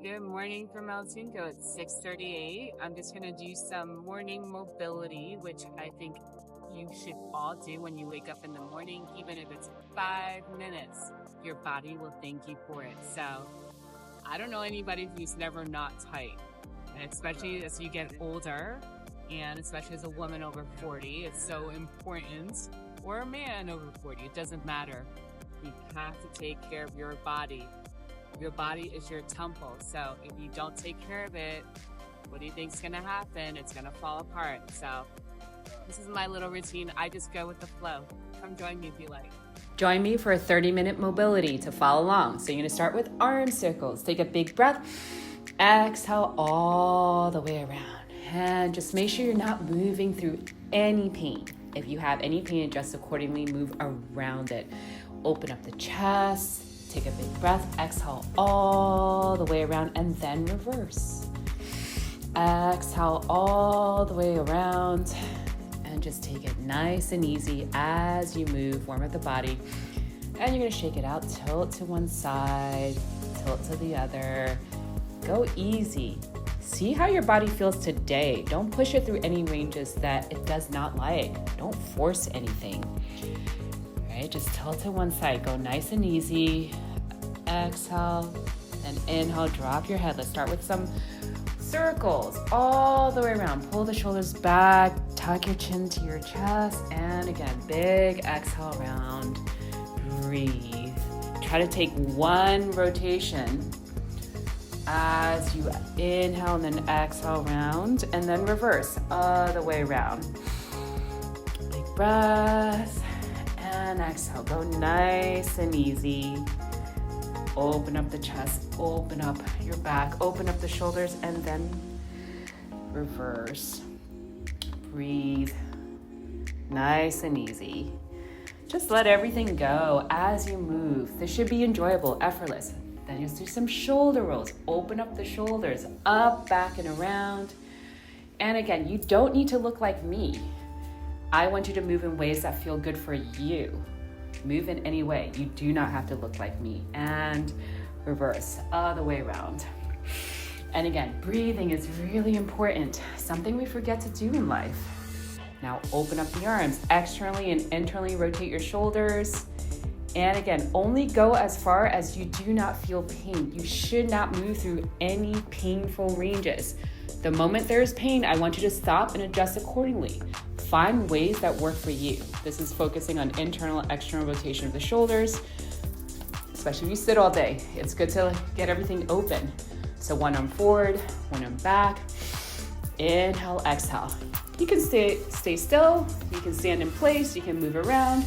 Good morning from Tunco. It's 6:38. I'm just going to do some morning mobility, which I think you should all do when you wake up in the morning, even if it's 5 minutes. Your body will thank you for it. So I don't know anybody who's never not tight, and especially as you get older, and especially as a woman over 40, it's so important, or a man over 40, it doesn't matter. You have to take care of your body. Your body is your temple. So if you don't take care of it, what do you think is going to happen? It's going to fall apart. So this is my little routine. I just go with the flow. Come join me if you like. Join me for a 30-minute mobility to follow along. So you're going to start with arm circles. Take a big breath. Exhale all the way around. And just make sure you're not moving through any pain. If you have any pain, adjust accordingly. Move around it. Open up the chest. Take a big breath, exhale all the way around, and then reverse. Exhale all the way around, and just take it nice and easy as you move. Warm up the body, and you're gonna shake it out. Tilt to one side, tilt to the other. Go easy. See how your body feels today. Don't push it through any ranges that it does not like. Don't force anything. Just tilt to one side. Go nice and easy. Exhale and inhale. Drop your head. Let's start with some circles all the way around. Pull the shoulders back. Tuck your chin to your chest. And again, big exhale around. Breathe. Try to take one rotation as you inhale and then exhale round. And then reverse other way around. Big breath. And exhale, go nice and easy. Open up the chest, open up your back, open up the shoulders, and then reverse. Breathe. Nice and easy. Just let everything go as you move. This should be enjoyable, effortless. Then just do some shoulder rolls. Open up the shoulders, up, back, and around. And again, you don't need to look like me. I want you to move in ways that feel good for you. Move in any way. You do not have to look like me. And reverse, other way around. And again, breathing is really important. Something we forget to do in life. Now open up the arms. Externally and internally rotate your shoulders. And again, only go as far as you do not feel pain. You should not move through any painful ranges. The moment there is pain, I want you to stop and adjust accordingly. Find ways that work for you. This is focusing on internal, external rotation of the shoulders, especially if you sit all day. It's good to get everything open. So one arm forward, one arm back. Inhale, exhale. You can stay still. You can stand in place. You can move around.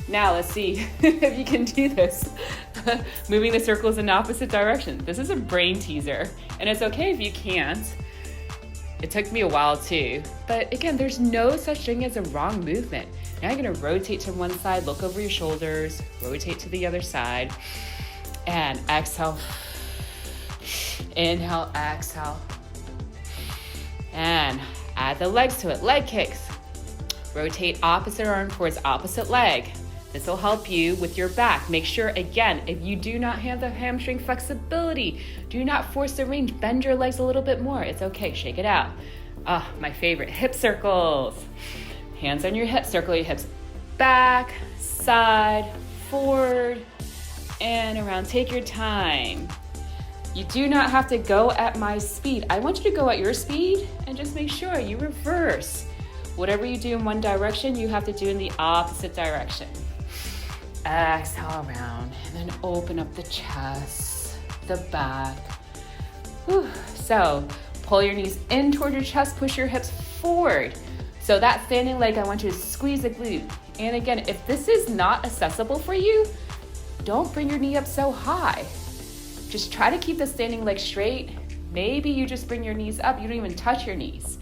Now let's see if you can do this. Moving the circles in opposite direction. This is a brain teaser, and it's okay if you can't. It took me a while too, but again, there's no such thing as a wrong movement. Now you're gonna rotate to one side, look over your shoulders, rotate to the other side, and exhale. Inhale, exhale. And add the legs to it, leg kicks. Rotate opposite arm towards opposite leg. This will help you with your back. Make sure, again, if you do not have the hamstring flexibility, do not force the range. Bend your legs a little bit more. It's okay, shake it out. My favorite, hip circles. Hands on your hips, circle your hips back, side, forward, and around. Take your time. You do not have to go at my speed. I want you to go at your speed and just make sure you reverse. Whatever you do in one direction, you have to do in the opposite direction. Exhale around, and then open up the chest, the back. Whew. So pull your knees in toward your chest, push your hips forward. So that standing leg, I want you to squeeze the glute. And again, if this is not accessible for you, don't bring your knee up so high. Just try to keep the standing leg straight. Maybe you just bring your knees up, you don't even touch your knees.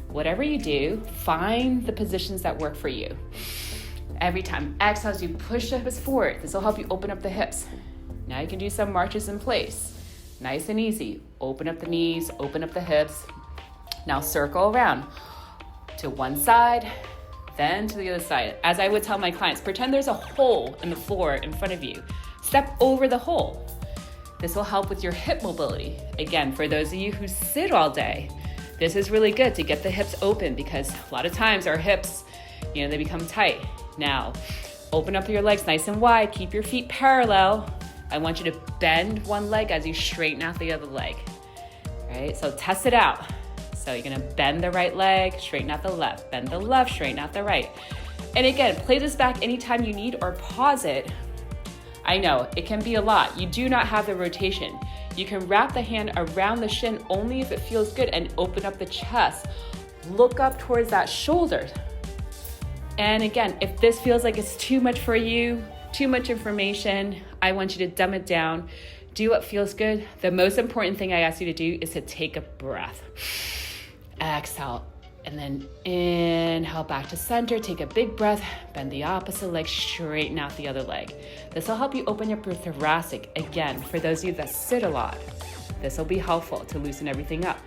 Whatever you do, find the positions that work for you. Every time exhale as you push the hips forward. This will help you open up the hips. Now you can do some marches in place. Nice and easy. Open up the knees, open up the hips. Now circle around to one side, then to the other side. As I would tell my clients, pretend there's a hole in the floor in front of you. Step over the hole. This will help with your hip mobility. Again, for those of you who sit all day, this is really good to get the hips open because a lot of times our hips, they become tight. Now, open up your legs nice and wide. Keep your feet parallel. I want you to bend one leg as you straighten out the other leg. All right, so test it out. So you're gonna bend the right leg, straighten out the left. Bend the left, straighten out the right. And again, play this back anytime you need or pause it. I know, it can be a lot. You do not have the rotation. You can wrap the hand around the shin only if it feels good and open up the chest. Look up towards that shoulder. And again, if this feels like it's too much for you, too much information, I want you to dumb it down. Do what feels good. The most important thing I ask you to do is to take a breath. Exhale, and then inhale back to center. Take a big breath, bend the opposite leg, straighten out the other leg. This will help you open up your thoracic. Again, for those of you that sit a lot, this will be helpful to loosen everything up.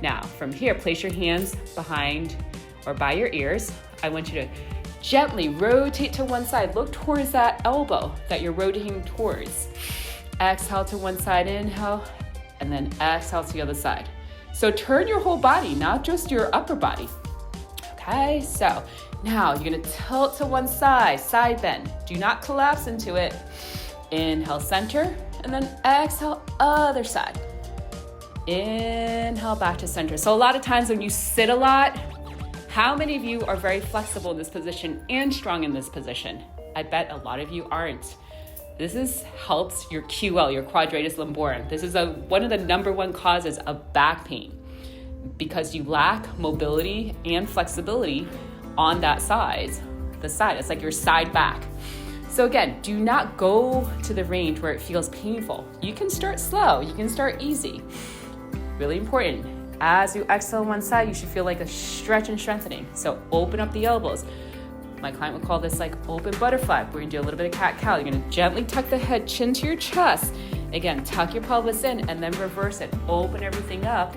Now, from here, place your hands behind or by your ears. I want you to gently rotate to one side. Look towards that elbow that you're rotating towards. Exhale to one side, inhale, and then exhale to the other side. So turn your whole body, not just your upper body. Okay, so now you're gonna tilt to one side, side bend. Do not collapse into it. Inhale, center, and then exhale, other side. Inhale, back to center. So a lot of times when you sit a lot, how many of you are very flexible in this position and strong in this position? I bet a lot of you aren't. This helps your QL, your quadratus lumborum. This is one of the number one causes of back pain because you lack mobility and flexibility on that side. The side, it's like your side back. So again, do not go to the range where it feels painful. You can start slow, you can start easy. Really important. As you exhale one side, you should feel like a stretch and strengthening. So open up the elbows. My client would call this like open butterfly. We're gonna do a little bit of cat-cow. You're gonna gently tuck the head, chin to your chest. Again, tuck your pelvis in and then reverse it. Open everything up.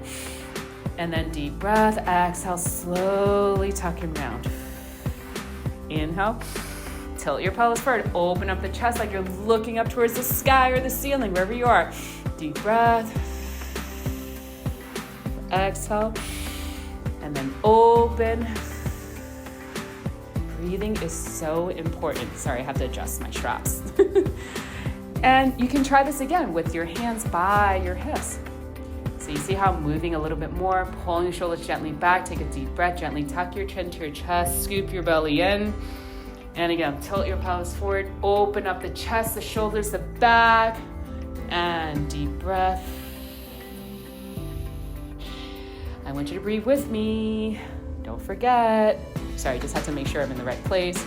And then deep breath, exhale, slowly tuck and round. Inhale, tilt your pelvis forward. Open up the chest like you're looking up towards the sky or the ceiling, wherever you are. Deep breath. Exhale. And then open. Breathing is so important. Sorry, I have to adjust my straps. And you can try this again with your hands by your hips. So you see how I'm moving a little bit more, pulling your shoulders gently back, take a deep breath, gently tuck your chin to your chest, scoop your belly in. And again, tilt your pelvis forward, open up the chest, the shoulders, the back, and deep breath. I want you to breathe with me. Don't forget. Sorry, just have to make sure I'm in the right place.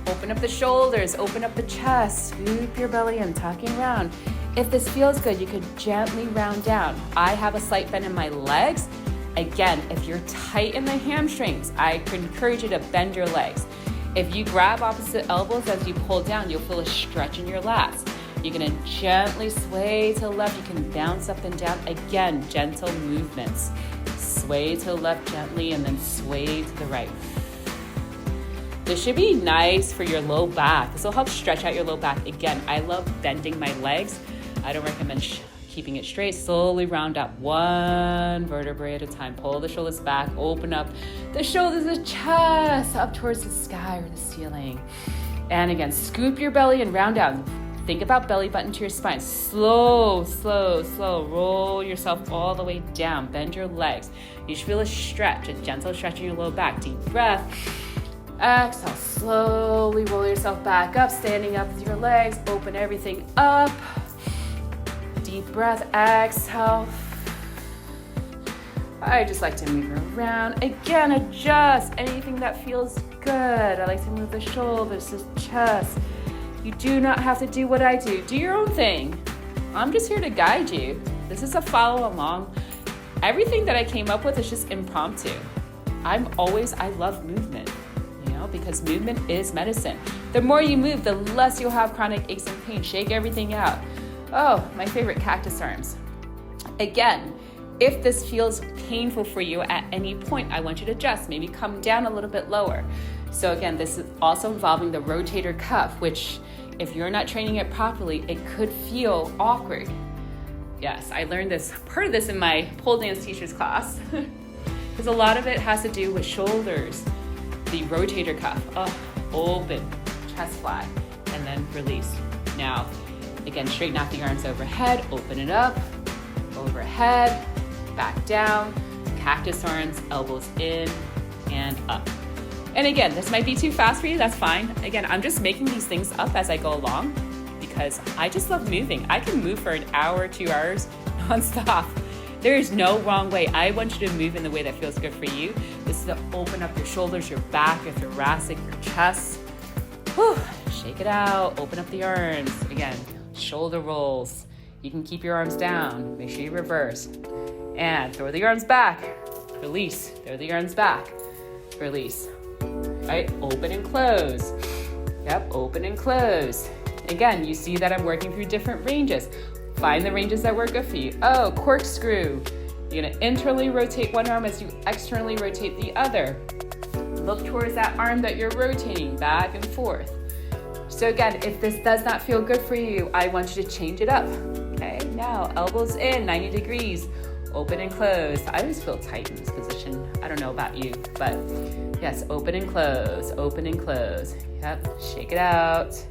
Open up the shoulders, open up the chest, scoop your belly in, tucking round. If this feels good, you could gently round down. I have a slight bend in my legs. Again, if you're tight in the hamstrings, I could encourage you to bend your legs. If you grab opposite elbows as you pull down, you'll feel a stretch in your lats. You're gonna gently sway to the left. You can bounce up and down. Again, gentle movements. Sway to the left gently and then sway to the right. This should be nice for your low back. This will help stretch out your low back. Again, I love bending my legs. I don't recommend keeping it straight. Slowly round up one vertebrae at a time. Pull the shoulders back, open up the shoulders, the chest, up towards the sky or the ceiling. And again, scoop your belly and round down. Think about belly button to your spine. Slow, slow, slow. Roll yourself all the way down. Bend your legs. You should feel a stretch, a gentle stretch in your low back. Deep breath. Exhale, slowly roll yourself back up, standing up with your legs. Open everything up. Deep breath, exhale. I just like to move around. Again, adjust anything that feels good. I like to move the shoulders, the chest. You do not have to do what I do. Do your own thing. I'm just here to guide you. This is a follow along. Everything that I came up with is just impromptu. I love movement, because movement is medicine. The more you move, the less you'll have chronic aches and pain. Shake everything out. Oh, my favorite cactus arms. Again, if this feels painful for you at any point, I want you to adjust, maybe come down a little bit lower. So again, this is also involving the rotator cuff, which if you're not training it properly, it could feel awkward. Yes, I learned part of this in my pole dance teacher's class, because a lot of it has to do with shoulders, the rotator cuff, open, chest flat, and then release. Now, again, straighten out the arms overhead, open it up, overhead, back down, cactus arms, elbows in and up. And again, this might be too fast for you, that's fine. Again, I'm just making these things up as I go along because I just love moving. I can move for an hour, 2 hours, nonstop. There is no wrong way. I want you to move in the way that feels good for you. This is to open up your shoulders, your back, your thoracic, your chest. Whew. Shake it out, open up the arms. Again, shoulder rolls. You can keep your arms down. Make sure you reverse. And throw the arms back. Release. Throw the arms back. Release. All right, open and close. Yep, open and close. Again, you see that I'm working through different ranges. Find the ranges that work good for you. Oh, corkscrew. You're gonna internally rotate one arm as you externally rotate the other. Look towards that arm that you're rotating back and forth. So again, if this does not feel good for you, I want you to change it up. Okay, now elbows in, 90 degrees, open and close. I always feel tight in this position. I don't know about you, but yes, open and close, open and close. Yep, shake it out.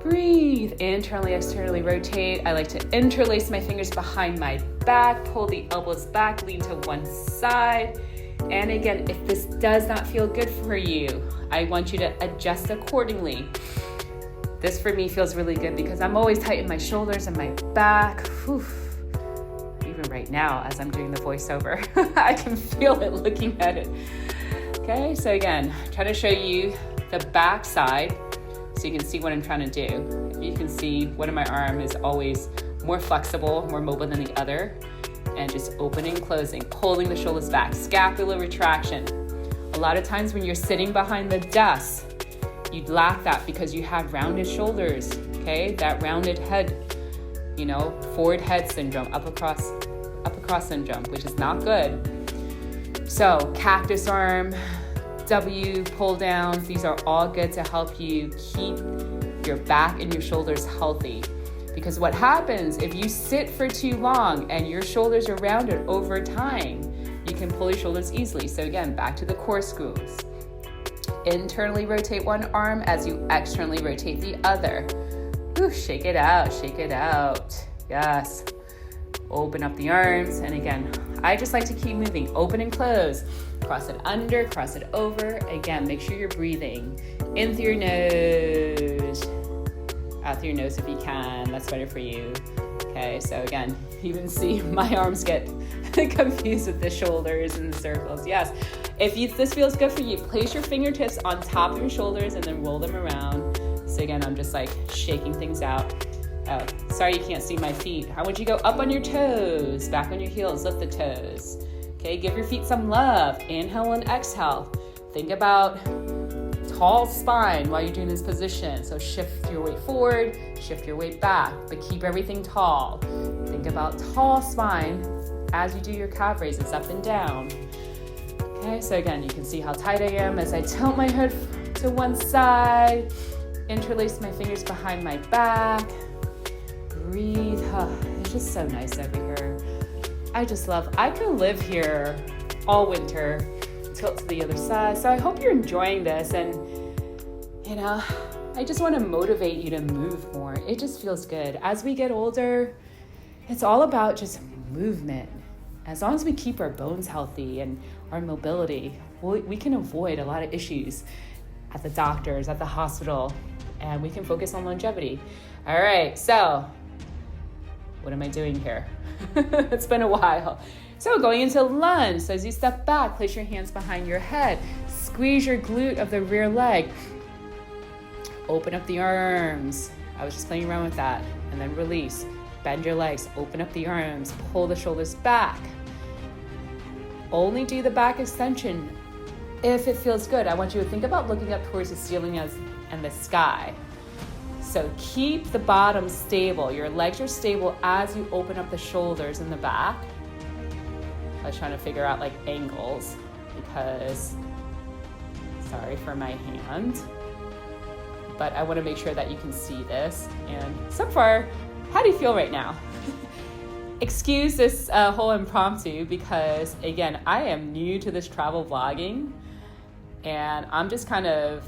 Breathe, internally, externally rotate. I like to interlace my fingers behind my back, pull the elbows back, lean to one side. And again, if this does not feel good for you, I want you to adjust accordingly. This for me feels really good because I'm always tight in my shoulders and my back. Whew. Even right now, as I'm doing the voiceover, I can feel it looking at it. Okay, so again, trying to show you the back side so you can see what I'm trying to do. You can see one of my arm is always more flexible, more mobile than the other. And just opening, closing, pulling the shoulders back, scapular retraction. A lot of times when you're sitting behind the desk, you lack that because you have rounded shoulders, okay? That rounded head, forward head syndrome, up across syndrome, which is not good. So cactus arm, W pull downs, these are all good to help you keep your back and your shoulders healthy. Because what happens if you sit for too long and your shoulders are rounded over time, you can pull your shoulders easily. So again, back to the corkscrews. Internally rotate one arm as you externally rotate the other. Ooh, shake it out, shake it out. Yes. Open up the arms. And again, I just like to keep moving. Open and close. Cross it under, cross it over. Again, make sure you're breathing in through your nose. Out through your nose if you can, that's better for you. Okay, so again, you can see my arms get confused with the shoulders and the circles. Yes, if this feels good for you, place your fingertips on top of your shoulders and then roll them around. So again, I'm just like shaking things out. Oh, sorry you can't see my feet. I want you to go up on your toes, back on your heels, lift the toes. Okay, give your feet some love. Inhale and exhale. Think about tall spine while you're doing this position. So shift your weight forward, shift your weight back, but keep everything tall. Think about tall spine as you do your calf raises up and down. Okay, so again, you can see how tight I am as I tilt my head to one side, interlace my fingers behind my back, breathe. It's just so nice over here. I could live here all winter. Tilt to the other side. So I hope you're enjoying this, and I just want to motivate you to move more. It just feels good. As we get older, it's all about just movement. As long as we keep our bones healthy and our mobility, we can avoid a lot of issues at the doctors, at the hospital, and we can focus on longevity. All right, so what am I doing here? It's been a while. So going into lunge, so as you step back, place your hands behind your head, squeeze your glute of the rear leg, open up the arms. I was just playing around with that. And then release, bend your legs, open up the arms, pull the shoulders back. Only do the back extension if it feels good. I want you to think about looking up towards the ceiling and the sky. So keep the bottom stable. Your legs are stable as you open up the shoulders in the back. I was trying to figure out angles because, sorry for my hand. but I want to make sure that you can see this. And so far, how do you feel right now? Excuse this whole impromptu because, again, I am new to this travel vlogging and I'm just kind of,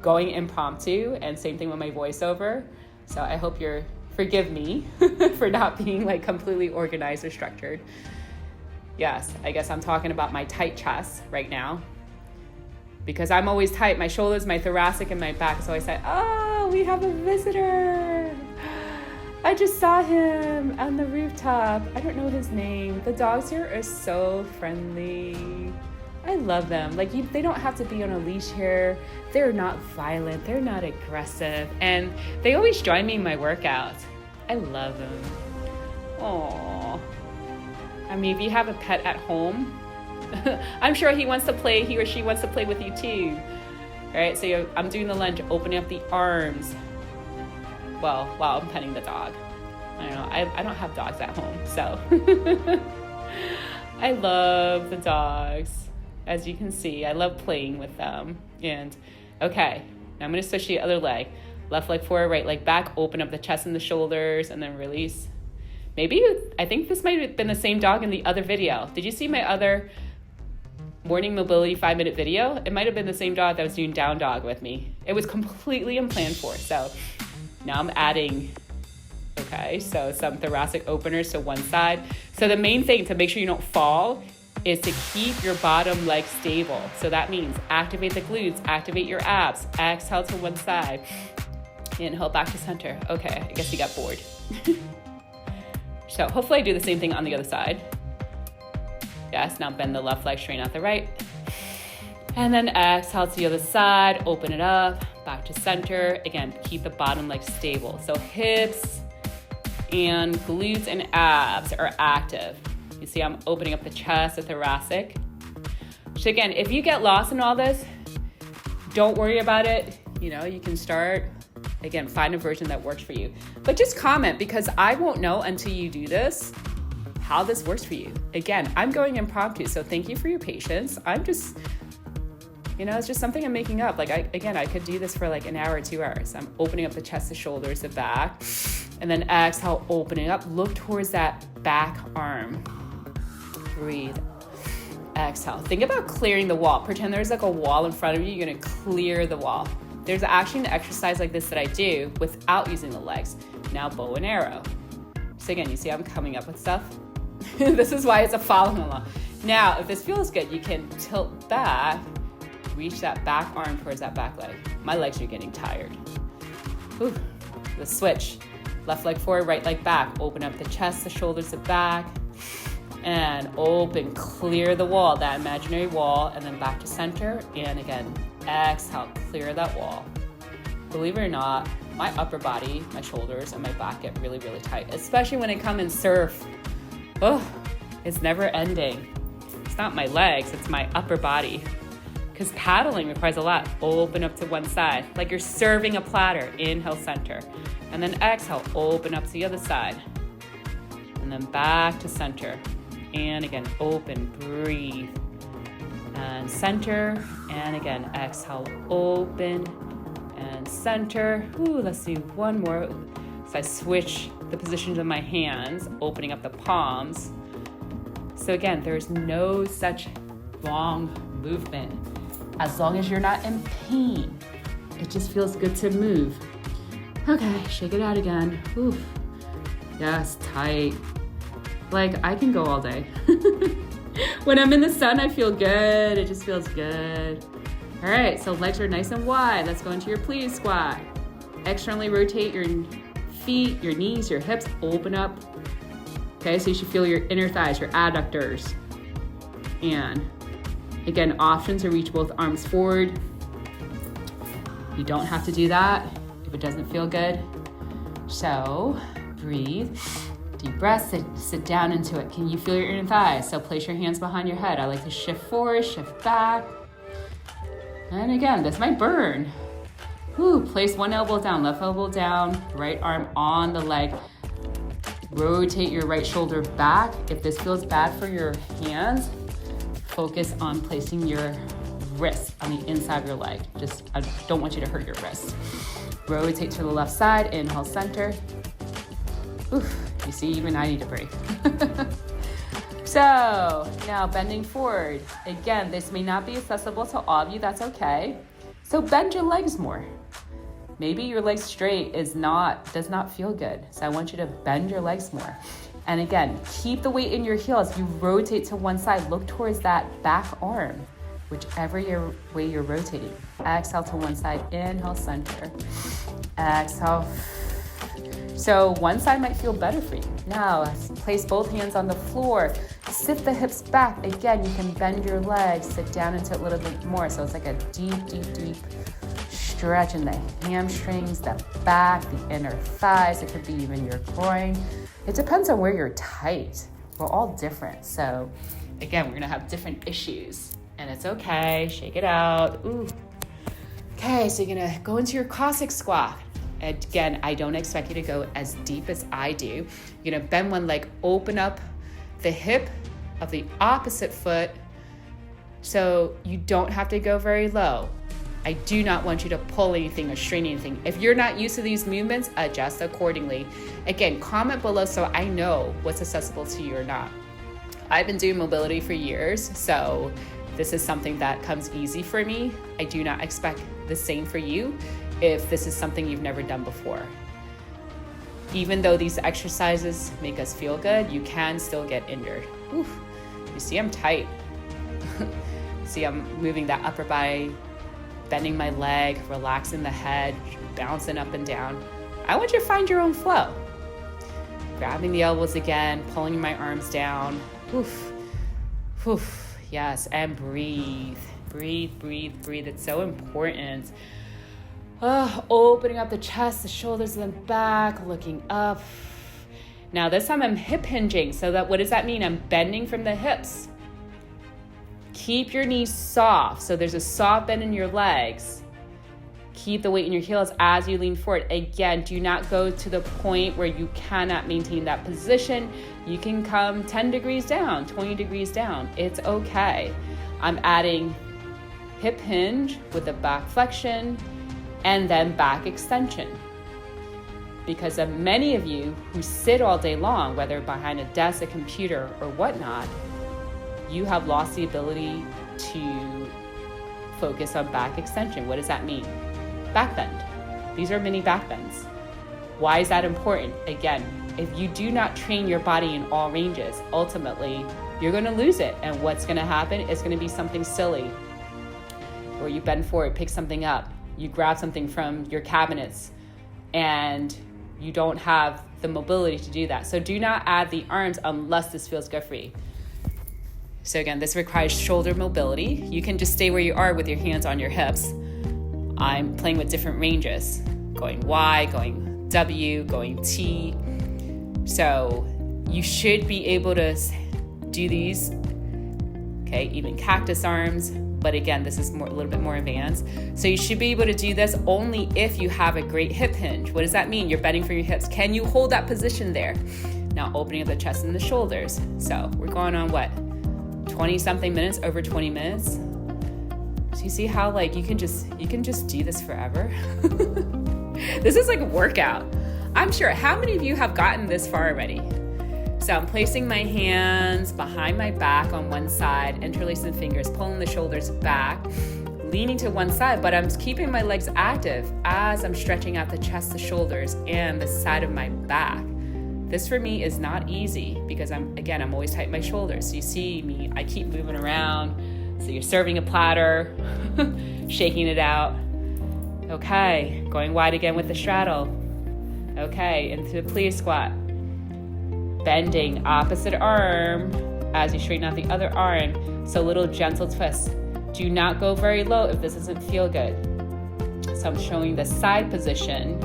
going impromptu, and same thing with my voiceover. So I hope you're forgive me for not being like completely organized or structured. Yes, I guess I'm talking about my tight chest right now because I'm always tight. My shoulders, my thoracic, and my back. So I said, oh, we have a visitor. I just saw him on the rooftop. I don't know his name. The dogs here are so friendly. I love them. Like they don't have to be on a leash here. They're not violent. They're not aggressive. And they always join me in my workouts. I love them. Aww. I mean, if you have a pet at home, I'm sure he or she wants to play with you too. All right, so I'm doing the lunge, opening up the arms. Well, while I'm petting the dog. I don't know, I don't have dogs at home, so. I love the dogs. As you can see, I love playing with them. And okay, now I'm gonna switch to the other leg. Left leg forward, right leg back, open up the chest and the shoulders, and then release. I think this might have been the same dog in the other video. Did you see my other morning mobility 5-minute video? It might have been the same dog that was doing down dog with me. It was completely unplanned for. So now I'm adding, so some thoracic openers to one side. So the main thing to make sure you don't fall is to keep your bottom leg stable. So that means activate the glutes, activate your abs, exhale to one side, inhale back to center. Okay, I guess you got bored. So hopefully I do the same thing on the other side. Yes, now bend the left leg, straighten out the right. And then exhale to the other side, open it up, back to center. Again, keep the bottom leg stable. So hips and glutes and abs are active. You see I'm opening up the chest, the thoracic. So again, if you get lost in all this, don't worry about it. You can start. Again, find a version that works for you. But just comment because I won't know until you do this how this works for you. Again, I'm going impromptu, so thank you for your patience. I'm just, it's just something I'm making up. Like, I could do this for like an hour or 2 hours. I'm opening up the chest, the shoulders, the back, and then exhale, opening up. Look towards that back arm. Breathe. Exhale. Think about clearing the wall. Pretend there's like a wall in front of you. You're gonna clear the wall. There's actually an exercise like this that I do without using the legs. Now bow and arrow. So again, you see I'm coming up with stuff. This is why it's a following along. Now, if this feels good, you can tilt back, reach that back arm towards that back leg. My legs are getting tired. Whew. The switch. Left leg forward, right leg back. Open up the chest, the shoulders, the back. And open, clear the wall, that imaginary wall, and then back to center. And again, exhale, clear that wall. Believe it or not, my upper body, my shoulders, and my back get really, really tight, especially when I come and surf. Oh, it's never ending. It's not my legs, it's my upper body. Because paddling requires a lot. Open up to one side, like you're serving a platter. Inhale, center. And then exhale, open up to the other side. And then back to center. And again, open, breathe. And center. And again, exhale, open and center. Ooh, let's do one more. So I switch the positions of my hands, opening up the palms. So again, there's no such long movement. As long as you're not in pain, it just feels good to move. Okay, shake it out again. Oof. Yes, tight. Like, I can go all day. When I'm in the sun, I feel good. It just feels good. All right, so legs are nice and wide. Let's go into your please squat. Externally rotate your feet, your knees, your hips, open up. Okay, so you should feel your inner thighs, your adductors. And again, option to reach both arms forward. You don't have to do that if it doesn't feel good. So breathe, deep breath, sit down into it. Can you feel your inner thighs? So place your hands behind your head. I like to shift forward, shift back. And again, this might burn. Ooh, place one elbow down, left elbow down, right arm on the leg. Rotate your right shoulder back. If this feels bad for your hands, focus on placing your wrist on the inside of your leg. I don't want you to hurt your wrist. Rotate to the left side, inhale, center. Oof, you see, even I need to breathe. So now bending forward. Again, this may not be accessible to all of you, that's okay. So bend your legs more. Maybe your legs straight does not feel good. So I want you to bend your legs more. And again, keep the weight in your heels. You rotate to one side, look towards that back arm, whichever way you're rotating. Exhale to one side, inhale, center. Exhale. So one side might feel better for you. Now, place both hands on the floor. Sit the hips back. Again, you can bend your legs, sit down into it a little bit more. So it's like a deep, deep, deep stretch in the hamstrings, the back, the inner thighs. It could be even your groin. It depends on where you're tight. We're all different. So again, we're gonna have different issues and it's okay. Shake it out. Ooh. Okay, so you're gonna go into your Cossack squat. Again, I don't expect you to go as deep as I do. You're gonna bend one leg, open up the hip of the opposite foot so you don't have to go very low. I do not want you to pull anything or strain anything. If you're not used to these movements, adjust accordingly. Again, comment below so I know what's accessible to you or not. I've been doing mobility for years, so this is something that comes easy for me. I do not expect the same for you if this is something you've never done before. Even though these exercises make us feel good, you can still get injured. Oof. You see, I'm tight. See, I'm moving that upper body, bending my leg, relaxing the head, bouncing up and down. I want you to find your own flow. Grabbing the elbows again, pulling my arms down. Oof. Oof. Yes, and breathe. Breathe, breathe, breathe. It's so important. Opening up the chest, the shoulders, and the back, looking up. Now this time I'm hip hinging. So what does that mean? I'm bending from the hips. Keep your knees soft. So there's a soft bend in your legs. Keep the weight in your heels as you lean forward. Again, do not go to the point where you cannot maintain that position. You can come 10 degrees down, 20 degrees down. It's okay. I'm adding hip hinge with a back flexion and then back extension. Because of many of you who sit all day long, whether behind a desk, a computer, or whatnot, you have lost the ability to focus on back extension. What does that mean? Back bend. These are mini back bends. Why is that important? Again, if you do not train your body in all ranges, ultimately, you're gonna lose it. And what's gonna happen is gonna be something silly. Or you bend forward, pick something up, you grab something from your cabinets, and you don't have the mobility to do that. So do not add the arms unless this feels good for you. So again, this requires shoulder mobility. You can just stay where you are with your hands on your hips. I'm playing with different ranges, going Y, going W, going T. So you should be able to do these, okay, even cactus arms. But again, this is a little bit more advanced. So you should be able to do this only if you have a great hip hinge. What does that mean? You're bending from your hips. Can you hold that position there? Now opening up the chest and the shoulders. So we're going on what? 20 something minutes, over 20 minutes. So you see how like you can just do this forever? This is like a workout. I'm sure, how many of you have gotten this far already? So I'm placing my hands behind my back on one side, interlacing the fingers, pulling the shoulders back, leaning to one side, but I'm keeping my legs active as I'm stretching out the chest, the shoulders, and the side of my back. This for me is not easy because I'm always tight in my shoulders. So you see me, I keep moving around. So you're serving a platter, shaking it out. Okay, going wide again with the straddle. Okay, into the plie squat. Bending opposite arm as you straighten out the other arm. So little gentle twists. Do not go very low if this doesn't feel good. So I'm showing the side position.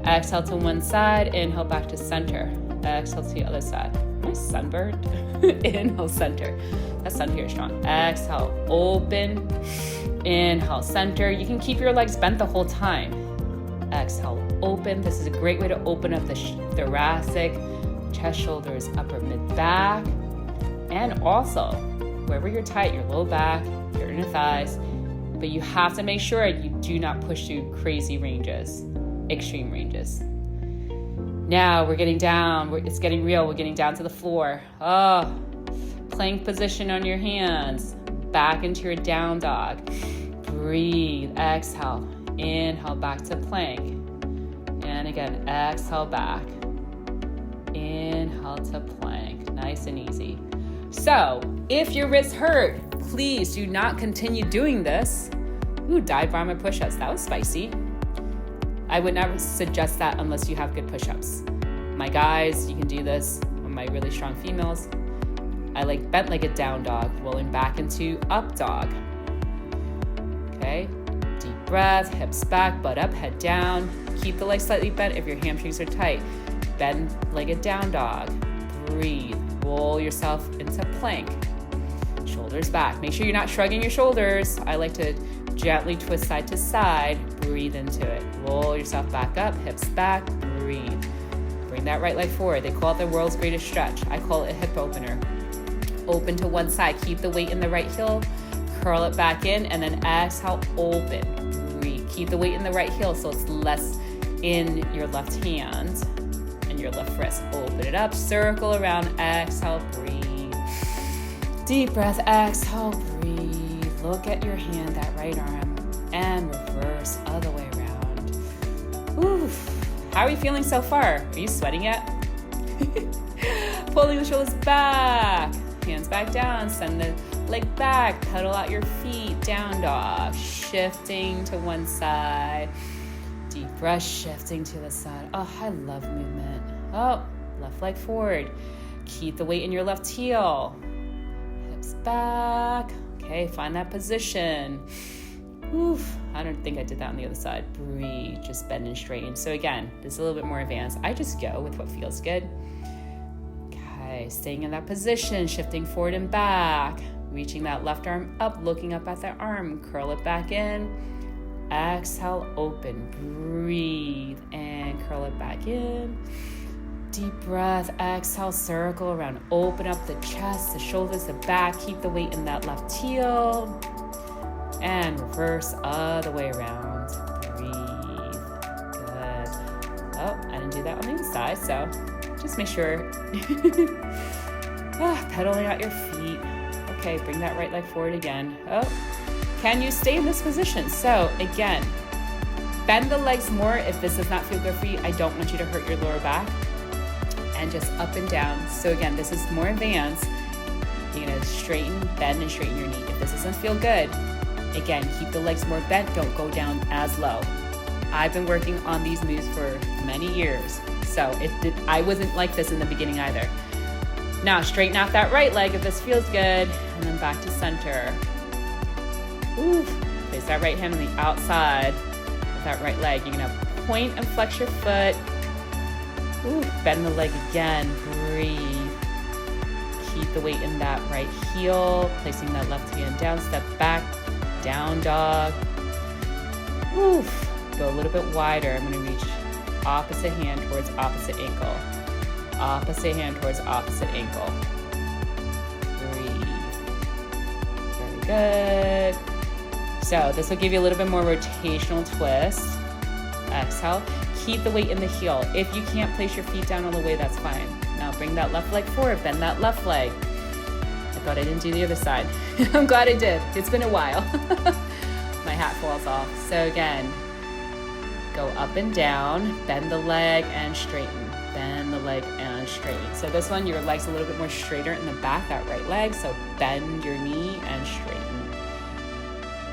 Exhale to one side, inhale back to center. Exhale to the other side. Am I sunburned? Inhale, center. That sun here is strong. Exhale, open. Inhale, center. You can keep your legs bent the whole time. Exhale, open. This is a great way to open up the thoracic, chest, shoulders, upper, mid, back. And also, wherever you're tight, your low back, your inner thighs, But you have to make sure you do not push to crazy ranges, extreme ranges. Now we're getting down. It's getting real. We're getting down to the floor. Oh, plank position on your hands. Back into your down dog. Breathe. Exhale. Inhale back to plank. And again, exhale back. Inhale to plank. Nice and easy. So, if your wrists hurt, please do not continue doing this. Ooh, diaphragm push-ups. That was spicy. I would never suggest that unless you have good push-ups. My guys, you can do this. My really strong females, I like bent-legged down dog, rolling back into up dog. Okay, deep breath, hips back, butt up, head down. Keep the legs slightly bent if your hamstrings are tight. Bend-legged down dog. Breathe. Roll yourself into plank. Shoulders back. Make sure you're not shrugging your shoulders. I like to gently twist side to side. Breathe into it. Roll yourself back up, hips back. Breathe. Bring that right leg forward. They call it the world's greatest stretch. I call it a hip opener. Open to one side. Keep the weight in the right heel. Curl it back in, and then exhale, open. Breathe. Keep the weight in the right heel so it's less in your left hand and your left wrist. Open it up, circle around, exhale, breathe. Deep breath, exhale, breathe. Look at your hand, that right arm, and reverse other way around. Oof. How are you feeling so far? Are you sweating yet? Pulling the shoulders back, hands back down, send the leg back, pedal out your feet, down dog, shifting to one side. Deep breath, shifting to the side. Oh, I love movement. Oh, left leg forward. Keep the weight in your left heel. Hips back. Okay, find that position. Oof, I don't think I did that on the other side. Breathe, just bend and straighten. So again, this is a little bit more advanced. I just go with what feels good. Okay, staying in that position, shifting forward and back. Reaching that left arm up, looking up at that arm. Curl it back in. Exhale, open. Breathe and curl it back in. Deep breath. Exhale, circle around. Open up the chest, the shoulders, the back. Keep the weight in that left heel. And reverse other way around. Breathe. Good. Oh, I didn't do that on the other side, so just make sure. Pedaling out your feet. Okay, bring that right leg forward again. Oh, can you stay in this position? So again, bend the legs more if this does not feel good for you. I don't want you to hurt your lower back. And just up and down. So again, this is more advanced. You're gonna straighten, bend, and straighten your knee. If this doesn't feel good, again, keep the legs more bent. Don't go down as low. I've been working on these moves for many years. So I wasn't like this in the beginning either. Now straighten out that right leg if this feels good, and then back to center. Ooh, place that right hand on the outside of that right leg. You're gonna point and flex your foot. Ooh, bend the leg again, breathe. Keep the weight in that right heel, placing that left hand down, step back, down dog. Oof, go a little bit wider. I'm gonna reach opposite hand towards opposite ankle. Opposite hand towards opposite ankle. Breathe. Very good. So this will give you a little bit more rotational twist. Exhale. Keep the weight in the heel. If you can't place your feet down all the way, that's fine. Now bring that left leg forward, bend that left leg. I thought I didn't do the other side. I'm glad I did. It's been a while. My hat falls off. So again, go up and down, bend the leg and straighten. Bend the leg and straighten. So this one, your leg's a little bit more straighter in the back, that right leg. So bend your knee and straighten.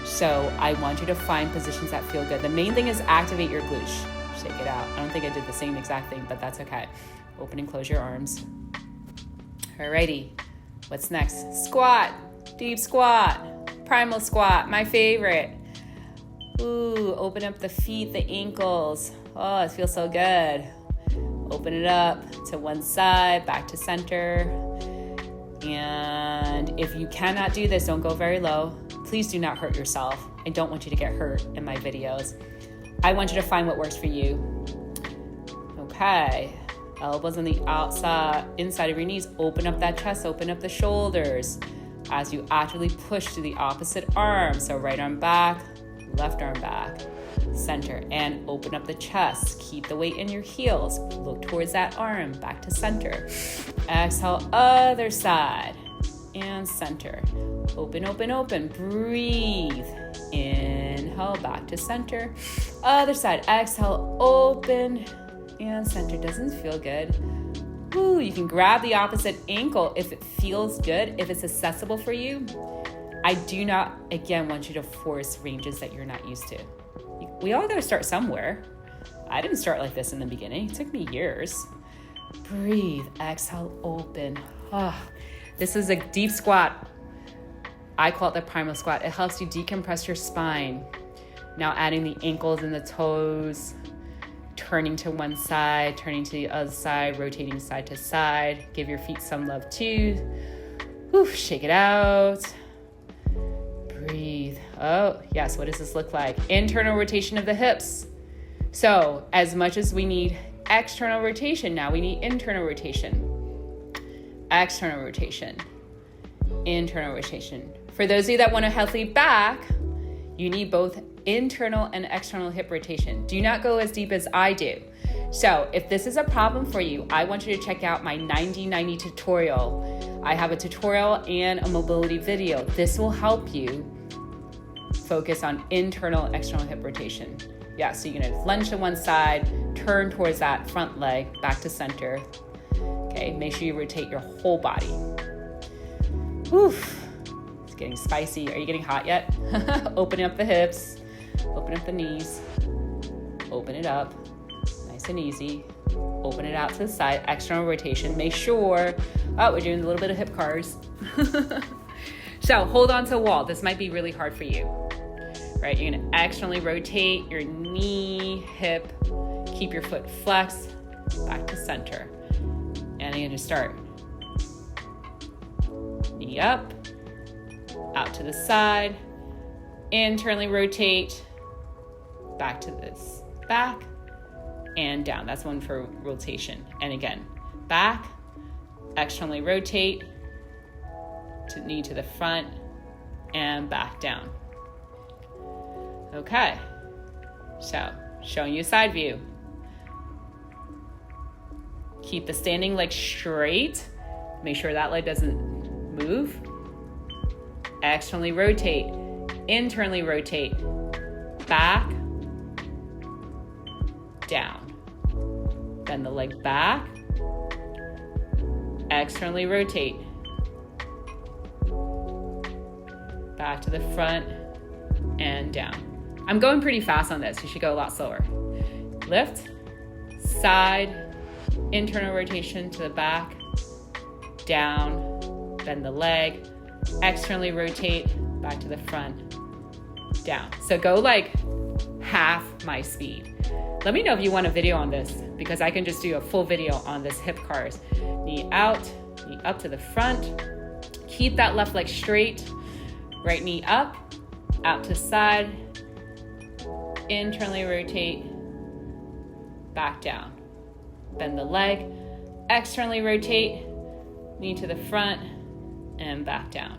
So I want you to find positions that feel good. The main thing is activate your glutes. Shake it out. I don't think I did the same exact thing, but that's okay. Open and close your arms. Alrighty. What's next? Squat. Deep squat. Primal squat. My favorite. Ooh, open up the feet, the ankles. Oh, it feels so good. Open it up to one side, back to center. And if you cannot do this, don't go very low. Please do not hurt yourself. I don't want you to get hurt in my videos. I want you to find what works for you. Okay. Elbows on the outside, inside of your knees. Open up that chest, open up the shoulders. as you actively push to the opposite arm. So right arm back, left arm back, center, and open up the chest. Keep the weight in your heels. Look towards that arm, back to center. Exhale, other side, and center. Open, open, open. Breathe. Inhale, back to center. Other side. Exhale, open, and center. Doesn't feel good. Ooh, you can grab the opposite ankle if it feels good, if it's accessible for you. I do not, again, want you to force ranges that you're not used to. We all got to start somewhere. I didn't start like this in the beginning. It took me years. Breathe. Exhale, open. This is a deep squat. I call it the primal squat. It helps you decompress your spine. Now adding the ankles and the toes, turning to one side, turning to the other side, rotating side to side. Give your feet some love too. Shake it out. Breathe. Oh, yes. What does this look like? Internal rotation of the hips. So as much as we need external rotation, now we need internal rotation. External rotation. Internal rotation. For those of you that want a healthy back, you need both internal and external hip rotation. Do not go as deep as I do. So if this is a problem for you, I want you to check out my 90-90 tutorial. I have a tutorial and a mobility video. This will help you focus on internal and external hip rotation. Yeah, so you're gonna lunge to one side, turn towards that front leg, back to center. Okay, make sure you rotate your whole body. Oof, it's getting spicy. Are you getting hot yet? Open up the hips, open up the knees, open it up, nice and easy. Open it out to the side, external rotation. Make sure, we're doing a little bit of hip cars. So hold on to a wall. This might be really hard for you, right? You're gonna externally rotate your knee, hip, keep your foot flexed, back to center. And you're gonna start. Knee up, out to the side, internally rotate, back to this, back, and down. That's one for rotation. And again, back, externally rotate, to knee to the front, and back down. Okay, so showing you a side view. Keep the standing leg straight. Make sure that leg doesn't move. Externally rotate, internally rotate, back, down. Bend the leg back, externally rotate, back to the front, and down. I'm going pretty fast on this. You should go a lot slower. Lift, side, internal rotation to the back, down, bend the leg, externally rotate, back to the front, down. So go like half my speed. Let me know if you want a video on this, because I can just do a full video on this hip cars. Knee out, knee up to the front. Keep that left leg straight. Right knee up, out to side, internally rotate, back down. Bend the leg, externally rotate, knee to the front, and back down.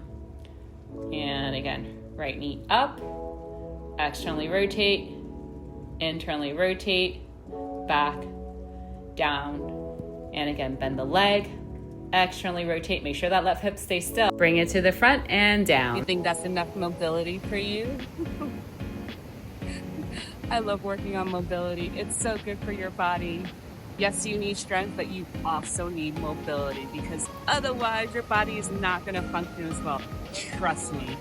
And again, right knee up, externally rotate, internally rotate, back, down. And again, bend the leg, externally rotate. Make sure that left hip stays still. Bring it to the front and down. You think that's enough mobility for you? I love working on mobility. It's so good for your body. Yes, you need strength, but you also need mobility, because otherwise your body is not going to function as well. Trust me.